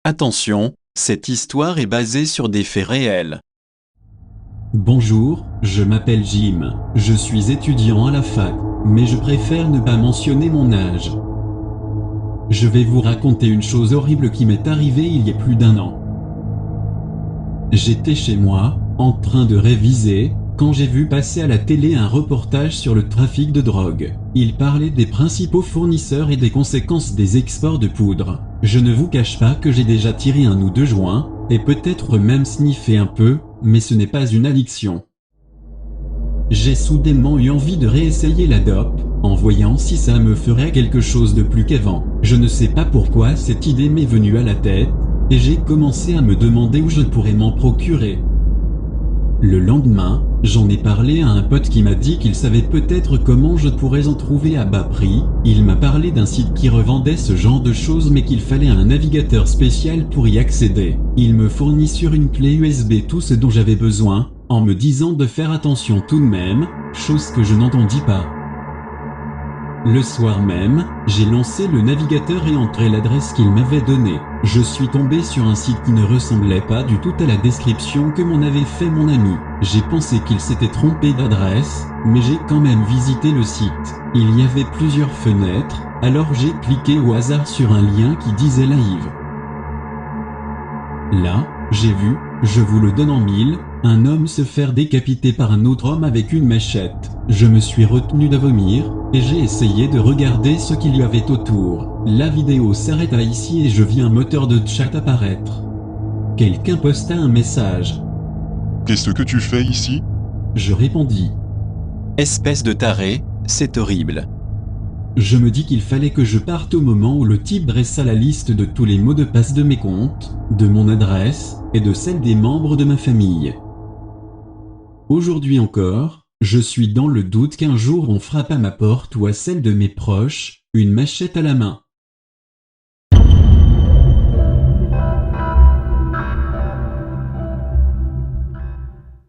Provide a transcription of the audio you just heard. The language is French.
Attention, cette histoire est basée sur des faits réels. Bonjour, je m'appelle Jim, je suis étudiant à la fac, mais je préfère ne pas mentionner mon âge. Je vais vous raconter une chose horrible qui m'est arrivée il y a plus d'1 an. J'étais chez moi, en train de réviser, quand j'ai vu passer à la télé un reportage sur le trafic de drogue. Il parlait des principaux fournisseurs et des conséquences des exports de poudre. Je ne vous cache pas que j'ai déjà tiré 1 ou 2 joints, et peut-être même sniffé un peu, mais ce n'est pas une addiction. J'ai soudainement eu envie de réessayer la dope, en voyant si ça me ferait quelque chose de plus qu'avant. Je ne sais pas pourquoi cette idée m'est venue à la tête, et j'ai commencé à me demander où je pourrais m'en procurer. Le lendemain, j'en ai parlé à un pote qui m'a dit qu'il savait peut-être comment je pourrais en trouver à bas prix. Il m'a parlé d'un site qui revendait ce genre de choses mais qu'il fallait un navigateur spécial pour y accéder. Il me fournit sur une clé USB tout ce dont j'avais besoin, en me disant de faire attention tout de même, chose que je n'entendis pas. Le soir même, j'ai lancé le navigateur et entré l'adresse qu'il m'avait donnée. Je suis tombé sur un site qui ne ressemblait pas du tout à la description que m'en avait fait mon ami. J'ai pensé qu'il s'était trompé d'adresse, mais j'ai quand même visité le site. Il y avait plusieurs fenêtres, alors j'ai cliqué au hasard sur un lien qui disait live. Là, j'ai vu, je vous le donne en mille, un homme se faire décapiter par un autre homme avec une machette. Je me suis retenu de vomir, et j'ai essayé de regarder ce qu'il y avait autour. La vidéo s'arrêta ici et je vis un moteur de chat apparaître. Quelqu'un posta un message. Qu'est-ce que tu fais ici? Je répondis. Espèce de taré, c'est horrible. Je me dis qu'il fallait que je parte au moment où le type dressa la liste de tous les mots de passe de mes comptes, de mon adresse et de celle des membres de ma famille. Aujourd'hui encore, je suis dans le doute qu'un jour on frappe à ma porte ou à celle de mes proches, une machette à la main.